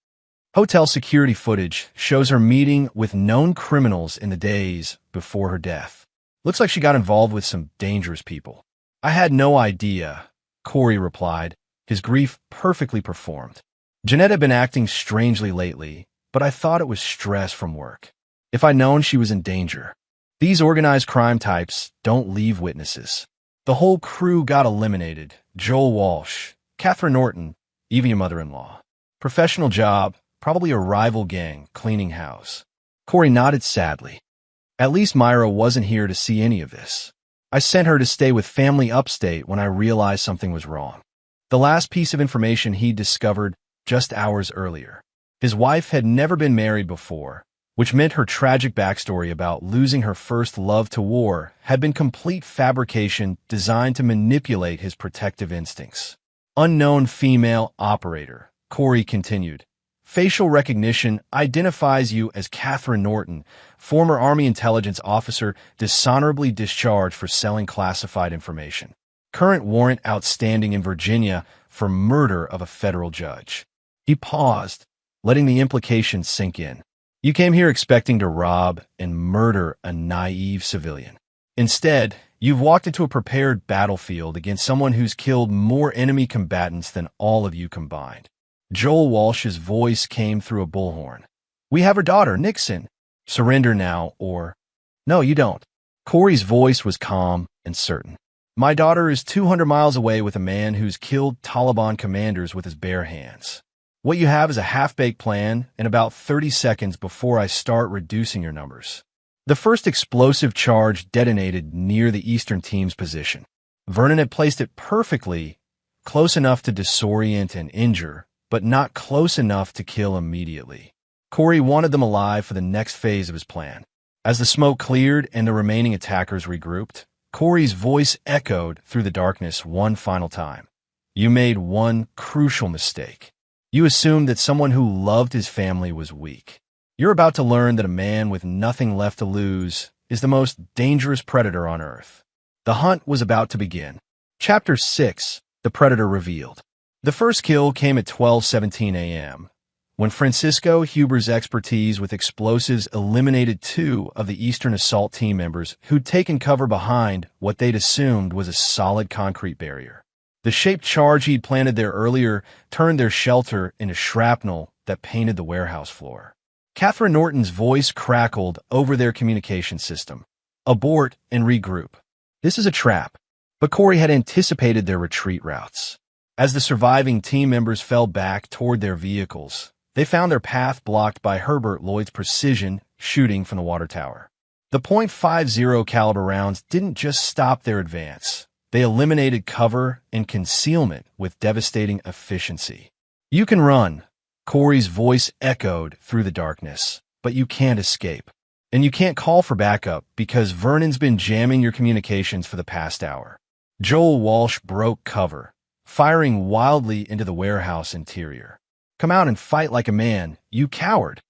"Hotel security footage shows her meeting with known criminals in the days before her death. Looks like she got involved with some dangerous people." "I had no idea," Corey replied, his grief perfectly performed. "Jeanette had been acting strangely lately, but I thought it was stress from work. If I'd known she was in danger." These organized crime types don't leave witnesses. The whole crew got eliminated. Joel Walsh, Catherine Norton, even your mother-in-law. Professional job, probably a rival gang, cleaning house. Corey nodded sadly. "At least Myra wasn't here to see any of this. I sent her to stay with family upstate when I realized something was wrong." The last piece of information he discovered just hours earlier. His wife had never been married before, which meant her tragic backstory about losing her first love to war had been complete fabrication designed to manipulate his protective instincts. "Unknown female operator," Corey continued. "Facial recognition identifies you as Catherine Norton, former Army intelligence officer dishonorably discharged for selling classified information. Current warrant outstanding in Virginia for murder of a federal judge." He paused, letting the implication sink in. "You came here expecting to rob and murder a naive civilian. Instead, you've walked into a prepared battlefield against someone who's killed more enemy combatants than all of you combined." Joel Walsh's voice came through a bullhorn. "We have her daughter, Nixon. Surrender now, or—" "No, you don't." Corey's voice was calm and certain. "My daughter is 200 miles away with a man who's killed Taliban commanders with his bare hands. What you have is a half-baked plan and about 30 seconds before I start reducing your numbers." The first explosive charge detonated near the Eastern team's position. Vernon had placed it perfectly, close enough to disorient and injure, but not close enough to kill immediately. Corey wanted them alive for the next phase of his plan. As the smoke cleared and the remaining attackers regrouped, Corey's voice echoed through the darkness one final time. "You made one crucial mistake. You assumed that someone who loved his family was weak. You're about to learn that a man with nothing left to lose is the most dangerous predator on Earth." The hunt was about to begin. Chapter 6. The Predator Revealed. The first kill came at 12:17 a.m., when Francisco Huber's expertise with explosives eliminated 2 of the Eastern assault team members who'd taken cover behind what they'd assumed was a solid concrete barrier. The shaped charge he'd planted there earlier turned their shelter into shrapnel that painted the warehouse floor. Catherine Norton's voice crackled over their communication system. "Abort and regroup. This is a trap." But Corey had anticipated their retreat routes. As the surviving team members fell back toward their vehicles, they found their path blocked by Herbert Lloyd's precision shooting from the water tower. The .50 caliber rounds didn't just stop their advance. They eliminated cover and concealment with devastating efficiency. "You can run," Corey's voice echoed through the darkness, "but you can't escape. And you can't call for backup because Vernon's been jamming your communications for the past hour." Joel Walsh broke cover, firing wildly into the warehouse interior. "Come out and fight like a man, you coward."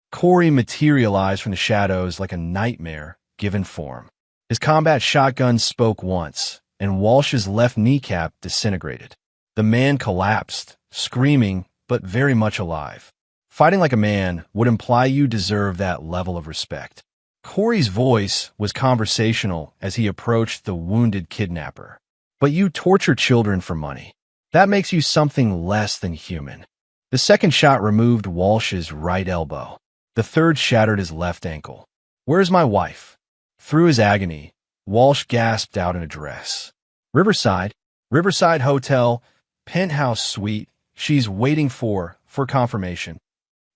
Corey materialized from the shadows like a nightmare given form. His combat shotgun spoke once, and Walsh's left kneecap disintegrated. The man collapsed, screaming, but very much alive. Fighting like a man would imply you deserve that level of respect. Corey's voice was conversational as he approached the wounded kidnapper. "But you torture children for money. That makes you something less than human." The second shot removed Walsh's right elbow. The third shattered his left ankle. "Where's my wife?" Through his agony, Walsh gasped out an address. Riverside Hotel, penthouse suite. She's waiting for confirmation."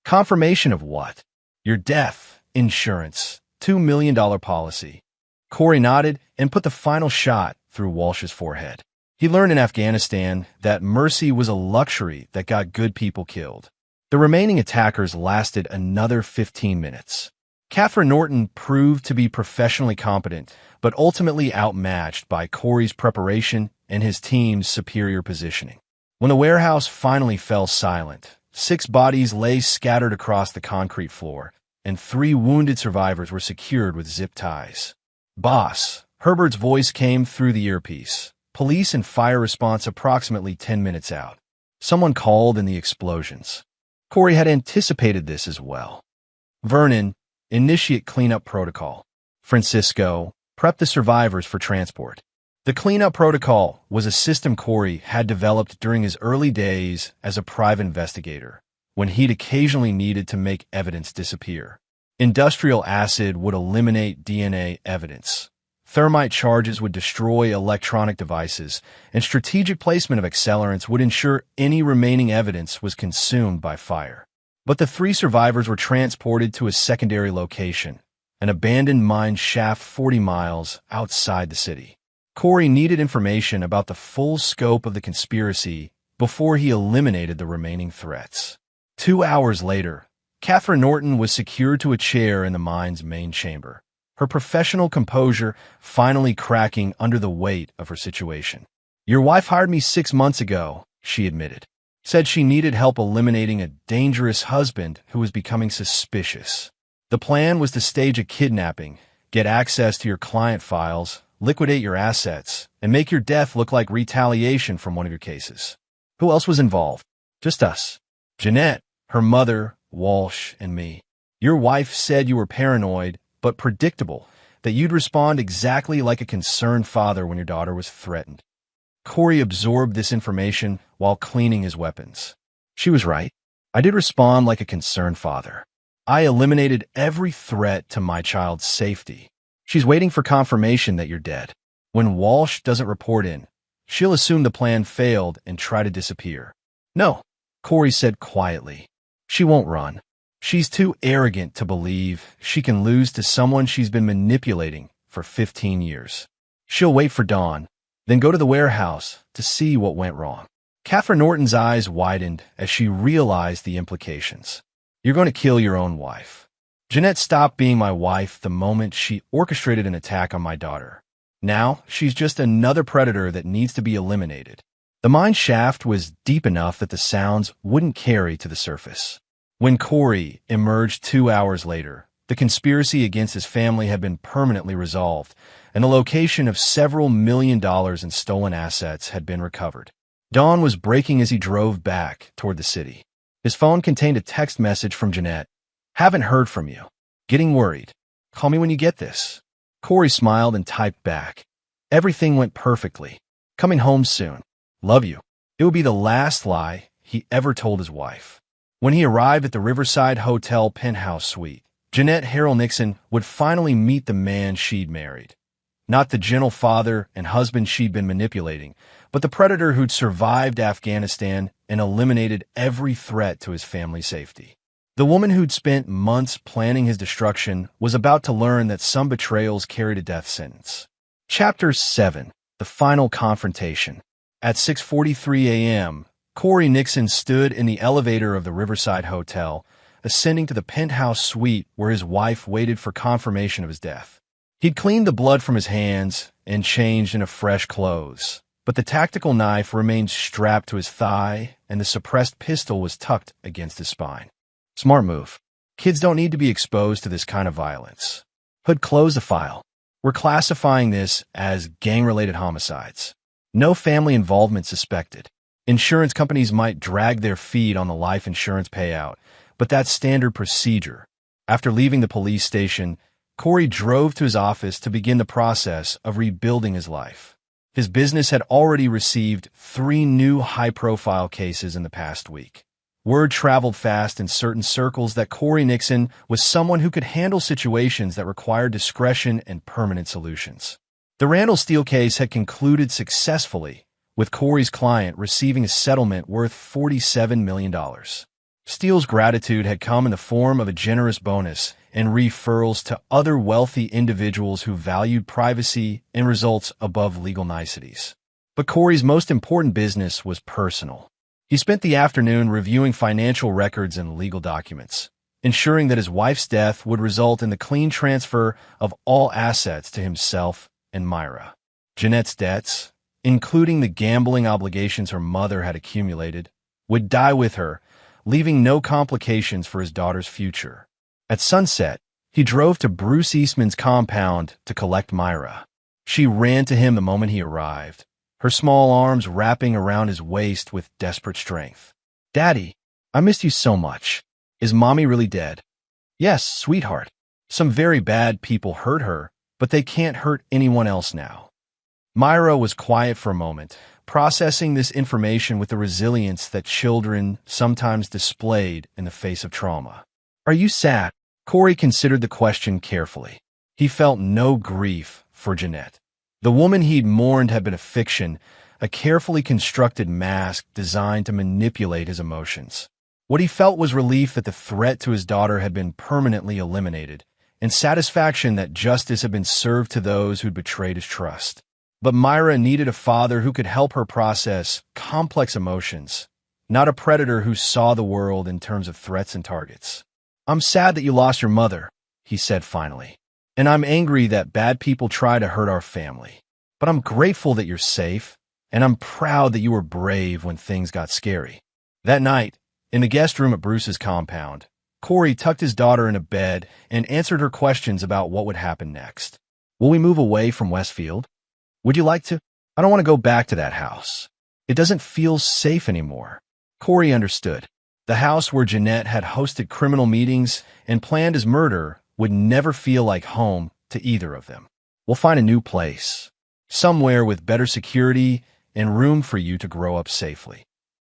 "Confirmation of what?" "Your death, insurance, $2 million policy." Corey nodded and put the final shot through Walsh's forehead. He learned in Afghanistan that mercy was a luxury that got good people killed. The remaining attackers lasted another 15 minutes. Catherine Norton proved to be professionally competent, but ultimately outmatched by Corey's preparation and his team's superior positioning. When the warehouse finally fell silent, 6 bodies lay scattered across the concrete floor, and 3 wounded survivors were secured with zip ties. "Boss," Herbert's voice came through the earpiece. "Police and fire response approximately 10 minutes out." Someone called in the explosions. Corey had anticipated this as well. "Vernon, initiate cleanup protocol." "Francisco, prep the survivors for transport." The cleanup protocol was a system Corey had developed during his early days as a private investigator, when he'd occasionally needed to make evidence disappear. Industrial acid would eliminate DNA evidence. Thermite charges would destroy electronic devices, and strategic placement of accelerants would ensure any remaining evidence was consumed by fire. But the 3 survivors were transported to a secondary location, an abandoned mine shaft 40 miles outside the city. Corey needed information about the full scope of the conspiracy before he eliminated the remaining threats. 2 hours later, Catherine Norton was secured to a chair in the mine's main chamber, her professional composure finally cracking under the weight of her situation. "Your wife hired me 6 months ago," she admitted. "Said she needed help eliminating a dangerous husband who was becoming suspicious. The plan was to stage a kidnapping, get access to your client files, liquidate your assets, and make your death look like retaliation from one of your cases." "Who else was involved?" "Just us. Jeanette, her mother, Walsh, and me. Your wife said you were paranoid, but predictable, that you'd respond exactly like a concerned father when your daughter was threatened." Corey absorbed this information while cleaning his weapons. She was right. I did respond like a concerned father. I eliminated every threat to my child's safety. She's waiting for confirmation that you're dead. When Walsh doesn't report in, she'll assume the plan failed and try to disappear. "No," Corey said quietly. "She won't run. She's too arrogant to believe she can lose to someone she's been manipulating for 15 years. She'll wait for dawn, then go to the warehouse to see what went wrong." Catherine Norton's eyes widened as she realized the implications. "You're going to kill your own wife." "Jeanette stopped being my wife the moment she orchestrated an attack on my daughter. Now she's just another predator that needs to be eliminated." The mine shaft was deep enough that the sounds wouldn't carry to the surface. When Corey emerged 2 hours later, the conspiracy against his family had been permanently resolved, and the location of several $1 million in stolen assets had been recovered. Dawn was breaking as he drove back toward the city. His phone contained a text message from Jeanette. "Haven't heard from you. Getting worried. Call me when you get this." Corey smiled and typed back. "Everything went perfectly. Coming home soon. Love you." It would be the last lie he ever told his wife. When he arrived at the Riverside Hotel penthouse suite, Jeanette Harrell Nixon would finally meet the man she'd married. Not the gentle father and husband she'd been manipulating, but the predator who'd survived Afghanistan and eliminated every threat to his family's safety. The The woman who'd spent months planning his destruction was about to learn that some betrayals carried a death sentence. Chapter 7. The Final Confrontation. At 6:43 a.m., Corey Nixon stood in the elevator of the Riverside Hotel, ascending to the penthouse suite where his wife waited for confirmation of his death. He'd cleaned the blood from his hands and changed into fresh clothes, but the tactical knife remained strapped to his thigh and the suppressed pistol was tucked against his spine. Smart move. Kids don't need to be exposed to this kind of violence. Hood closed the file. We're classifying this as gang-related homicides. No family involvement suspected. Insurance companies might drag their feet on the life insurance payout, but that's standard procedure. After leaving the police station, Corey drove to his office to begin the process of rebuilding his life. His business had already received 3 new high-profile cases in the past week. Word traveled fast in certain circles that Corey Nixon was someone who could handle situations that required discretion and permanent solutions. The Randall Steele case had concluded successfully, with Corey's client receiving a settlement worth $47 million. Steele's gratitude had come in the form of a generous bonus and referrals to other wealthy individuals who valued privacy and results above legal niceties. But Corey's most important business was personal. He spent the afternoon reviewing financial records and legal documents, ensuring that his wife's death would result in the clean transfer of all assets to himself and Myra. Jeanette's debts, including the gambling obligations her mother had accumulated, would die with her, leaving no complications for his daughter's future. At sunset, he drove to Bruce Eastman's compound to collect Myra. She ran to him the moment he arrived, her small arms wrapping around his waist with desperate strength. "Daddy, I missed you so much. Is Mommy really dead?" "Yes, sweetheart. Some very bad people hurt her, but they can't hurt anyone else now." Myra was quiet for a moment, processing this information with the resilience that children sometimes displayed in the face of trauma. "Are you sad?" Corey considered the question carefully. He felt no grief for Jeanette. The woman he'd mourned had been a fiction, a carefully constructed mask designed to manipulate his emotions. What he felt was relief that the threat to his daughter had been permanently eliminated, and satisfaction that justice had been served to those who'd betrayed his trust. But Myra needed a father who could help her process complex emotions, not a predator who saw the world in terms of threats and targets. "I'm sad that you lost your mother," he said finally. "And I'm angry that bad people try to hurt our family. But I'm grateful that you're safe, and I'm proud that you were brave when things got scary." That night, in the guest room at Bruce's compound, Corey tucked his daughter in a bed and answered her questions about what would happen next. "Will we move away from Westfield? Would you like to?" "I don't want to go back to that house. It doesn't feel safe anymore." Corey understood. The house where Jeanette had hosted criminal meetings and planned his murder would never feel like home to either of them. "We'll find a new place, somewhere with better security and room for you to grow up safely."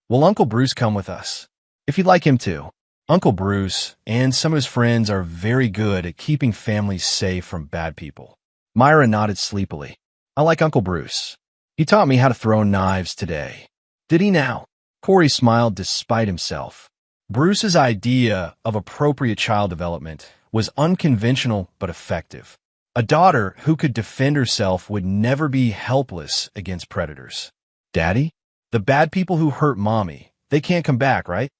"Will Uncle Bruce come with us?" "If you'd like him to." Uncle Bruce and some of his friends are very good at keeping families safe from bad people. Myra nodded sleepily. "I like Uncle Bruce. He taught me how to throw knives today." "Did he now?" Corey smiled despite himself. Bruce's idea of appropriate child development was unconventional but effective. A daughter who could defend herself would never be helpless against predators. "Daddy, the bad people who hurt Mommy, they can't come back, right?"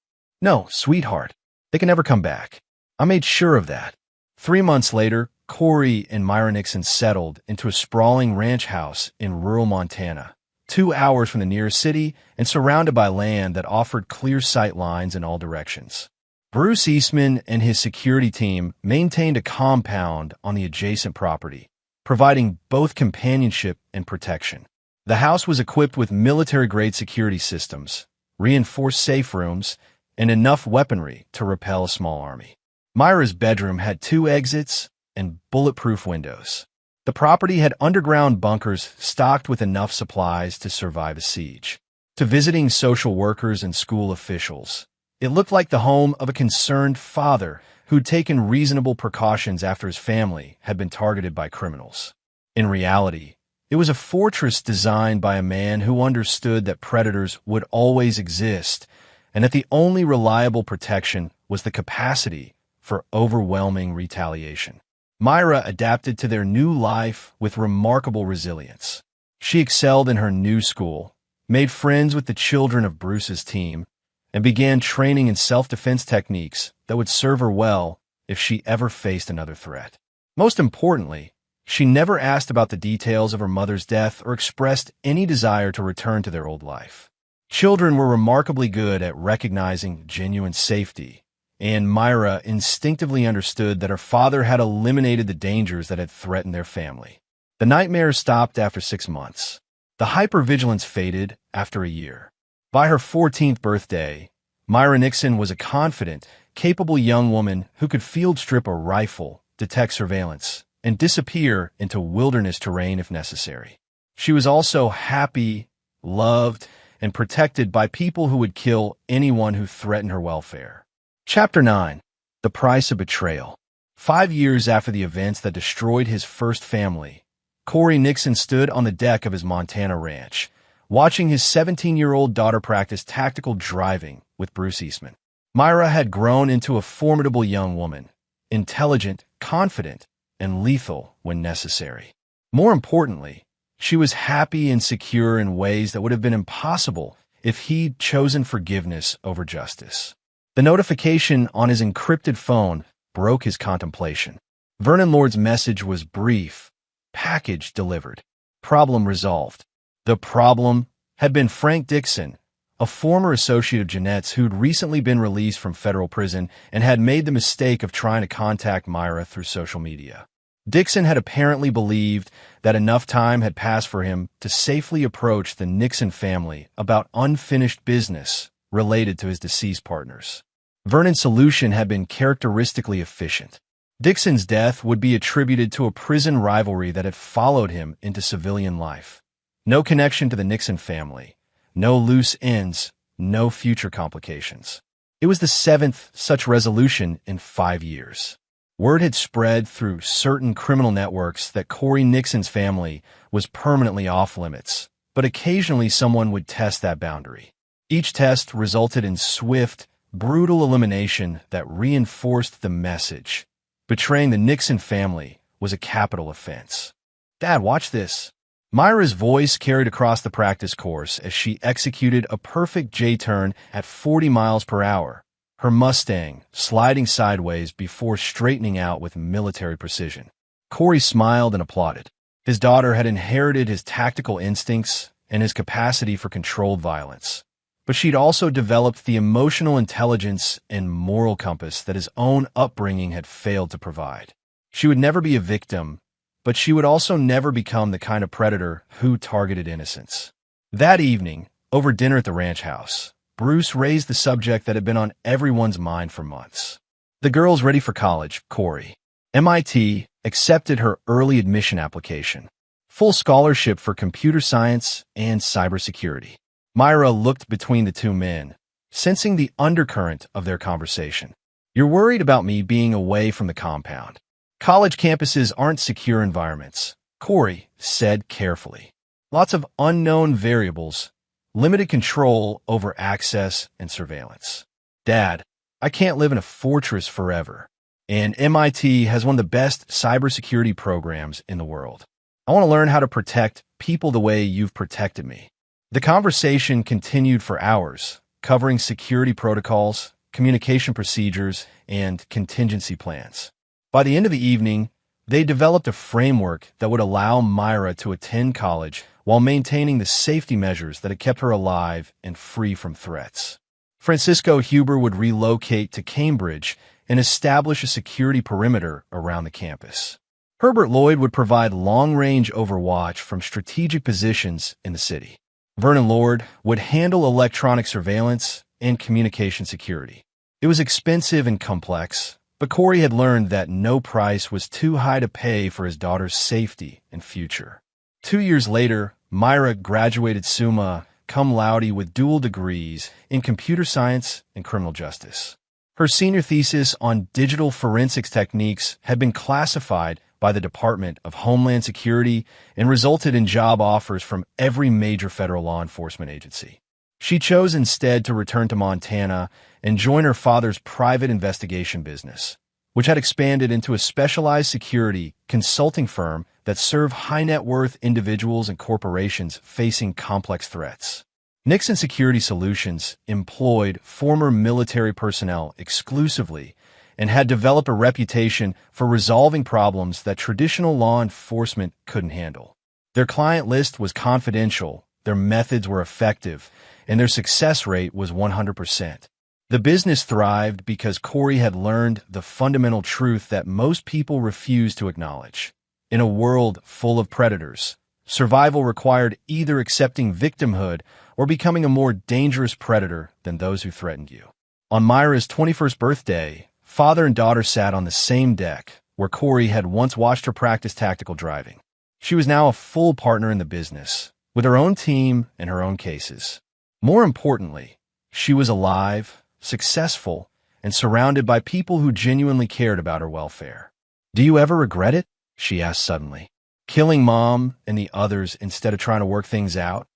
"No, sweetheart. They can never come back. I made sure of that." 3 months later, Corey and Myra Nixon settled into a sprawling ranch house in rural Montana, 2 hours from the nearest city and surrounded by land that offered clear sight lines in all directions. Bruce Eastman and his security team maintained a compound on the adjacent property, providing both companionship and protection. The house was equipped with military-grade security systems, reinforced safe rooms, and enough weaponry to repel a small army. Myra's bedroom had 2 exits and bulletproof windows. The property had underground bunkers stocked with enough supplies to survive a siege. To visiting social workers and school officials, it looked like the home of a concerned father who'd taken reasonable precautions after his family had been targeted by criminals. In reality, it was a fortress designed by a man who understood that predators would always exist and that the only reliable protection was the capacity for overwhelming retaliation. Myra adapted to their new life with remarkable resilience. She excelled in her new school, made friends with the children of Bruce's team, and began training in self-defense techniques that would serve her well if she ever faced another threat. Most importantly, she never asked about the details of her mother's death or expressed any desire to return to their old life. Children were remarkably good at recognizing genuine safety, and Myra instinctively understood that her father had eliminated the dangers that had threatened their family. The nightmares stopped after 6 months. The hypervigilance faded after a year. By her 14th birthday, Myra Nixon was a confident, capable young woman who could field strip a rifle, detect surveillance, and disappear into wilderness terrain if necessary. She was also happy, loved, and protected by people who would kill anyone who threatened her welfare. Chapter 9. The Price of Betrayal. 5 years after the events that destroyed his first family, Corey Nixon stood on the deck of his Montana ranch, watching his 17-year-old daughter practice tactical driving with Bruce Eastman. Myra had grown into a formidable young woman, intelligent, confident, and lethal when necessary. More importantly, she was happy and secure in ways that would have been impossible if he'd chosen forgiveness over justice. The notification on his encrypted phone broke his contemplation. Vernon Lord's message was brief. Package delivered. Problem resolved. The problem had been Frank Dixon, a former associate of Jeanette's who'd recently been released from federal prison and had made the mistake of trying to contact Myra through social media. Dixon had apparently believed that enough time had passed for him to safely approach the Nixon family about unfinished business related to his deceased partners. Vernon's solution had been characteristically efficient. Dixon's death would be attributed to a prison rivalry that had followed him into civilian life. No connection to the Nixon family, no loose ends, no future complications. It was the 7th such resolution in 5 years. Word had spread through certain criminal networks that Corey Nixon's family was permanently off-limits, but occasionally someone would test that boundary. Each test resulted in swift, brutal elimination that reinforced the message. Betraying the Nixon family was a capital offense. "Dad, watch this." Myra's voice carried across the practice course as she executed a perfect J-turn at 40 miles per hour, her Mustang sliding sideways before straightening out with military precision. Corey smiled and applauded. His daughter had inherited his tactical instincts and his capacity for controlled violence, but she'd also developed the emotional intelligence and moral compass that his own upbringing had failed to provide. She would never be a victim, but she would also never become the kind of predator who targeted innocents. That evening, over dinner at the ranch house, Bruce raised the subject that had been on everyone's mind for months. The girl's ready for college, Corey. MIT accepted her early admission application. Full scholarship for computer science and cybersecurity. Myra looked between the two men, sensing the undercurrent of their conversation. "You're worried about me being away from the compound. College campuses aren't secure environments," Corey said carefully. "Lots of unknown variables, limited control over access and surveillance. Dad, I can't live in a fortress forever, and MIT has one of the best cybersecurity programs in the world. I want to learn how to protect people the way you've protected me." The conversation continued for hours, covering security protocols, communication procedures, and contingency plans. By the end of the evening, they developed a framework that would allow Myra to attend college while maintaining the safety measures that had kept her alive and free from threats. Francisco Huber would relocate to Cambridge and establish a security perimeter around the campus. Herbert Lloyd would provide long-range overwatch from strategic positions in the city. Vernon Lord would handle electronic surveillance and communication security. It was expensive and complex, but Corey had learned that no price was too high to pay for his daughter's safety and future. 2 years later, Myra graduated summa cum laude with dual degrees in computer science and criminal justice. Her senior thesis on digital forensics techniques had been classified by the Department of Homeland Security and resulted in job offers from every major federal law enforcement agency. She chose instead to return to Montana and join her father's private investigation business, which had expanded into a specialized security consulting firm that served high-net-worth individuals and corporations facing complex threats. Nixon Security Solutions employed former military personnel exclusively and had developed a reputation for resolving problems that traditional law enforcement couldn't handle. Their client list was confidential, their methods were effective, and their success rate was 100%. The business thrived because Corey had learned the fundamental truth that most people refuse to acknowledge. In a world full of predators, survival required either accepting victimhood or becoming a more dangerous predator than those who threatened you. On Myra's 21st birthday, father and daughter sat on the same deck where Corey had once watched her practice tactical driving. She was now a full partner in the business, with her own team and her own cases. More importantly, she was alive, successful, and surrounded by people who genuinely cared about her welfare. "Do you ever regret it?" she asked suddenly. "Killing Mom and the others instead of trying to work things out?"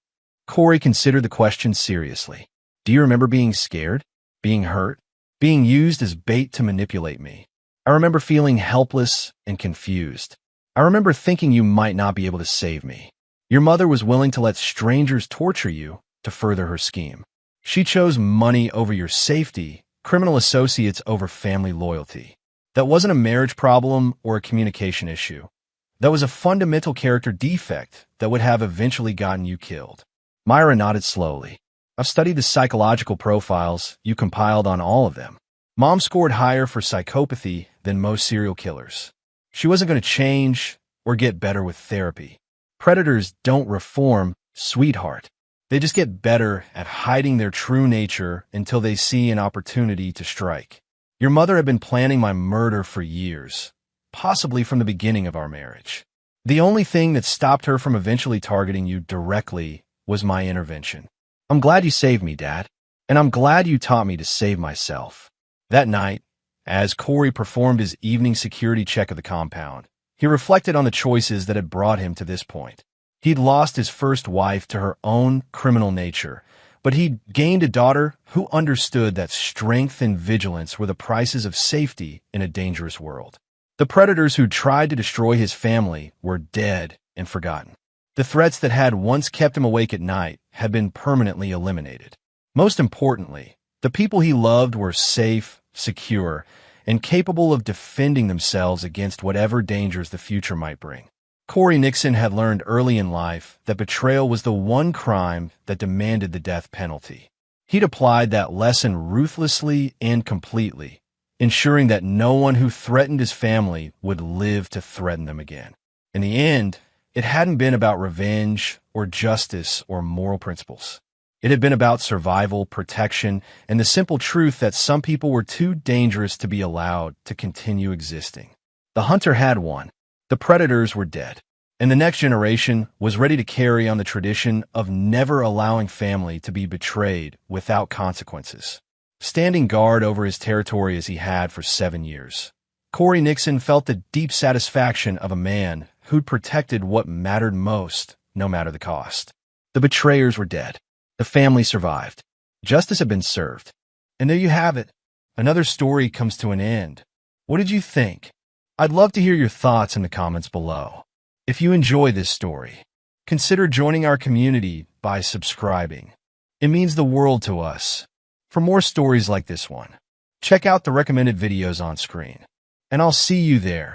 Corey considered the question seriously. "Do you remember being scared? Being hurt? Being used as bait to manipulate me? I remember feeling helpless and confused. I remember thinking you might not be able to save me. Your mother was willing to let strangers torture you to further her scheme. She chose money over your safety, criminal associates over family loyalty. That wasn't a marriage problem or a communication issue. That was a fundamental character defect that would have eventually gotten you killed." Myra nodded slowly. "I've studied the psychological profiles you compiled on all of them. Mom scored higher for psychopathy than most serial killers. She wasn't going to change or get better with therapy. Predators don't reform, sweetheart. They just get better at hiding their true nature until they see an opportunity to strike. Your mother had been planning my murder for years, possibly from the beginning of our marriage. The only thing that stopped her from eventually targeting you directly was my intervention. I'm glad you saved me, Dad, and I'm glad you taught me to save myself." That night, as Corey performed his evening security check of the compound, he reflected on the choices that had brought him to this point. He'd lost his first wife to her own criminal nature, but he'd gained a daughter who understood that strength and vigilance were the prices of safety in a dangerous world. The predators who tried to destroy his family were dead and forgotten. The threats that had once kept him awake at night had been permanently eliminated. Most importantly, the people he loved were safe, secure, and capable of defending themselves against whatever dangers the future might bring. Corey Nixon had learned early in life that betrayal was the one crime that demanded the death penalty. He'd applied that lesson ruthlessly and completely, ensuring that no one who threatened his family would live to threaten them again. In the end, it hadn't been about revenge or justice or moral principles. It had been about survival, protection, and the simple truth that some people were too dangerous to be allowed to continue existing. The hunter had won. The predators were dead. And the next generation was ready to carry on the tradition of never allowing family to be betrayed without consequences. Standing guard over his territory as he had for 7 years, Corey Nixon felt the deep satisfaction of a man who'd protected what mattered most, no matter the cost. The betrayers were dead. The family survived. Justice had been served. And there you have it. Another story comes to an end. What did you think? I'd love to hear your thoughts in the comments below. If you enjoy this story, consider joining our community by subscribing. It means the world to us. For more stories like this one, check out the recommended videos on screen. And I'll see you there.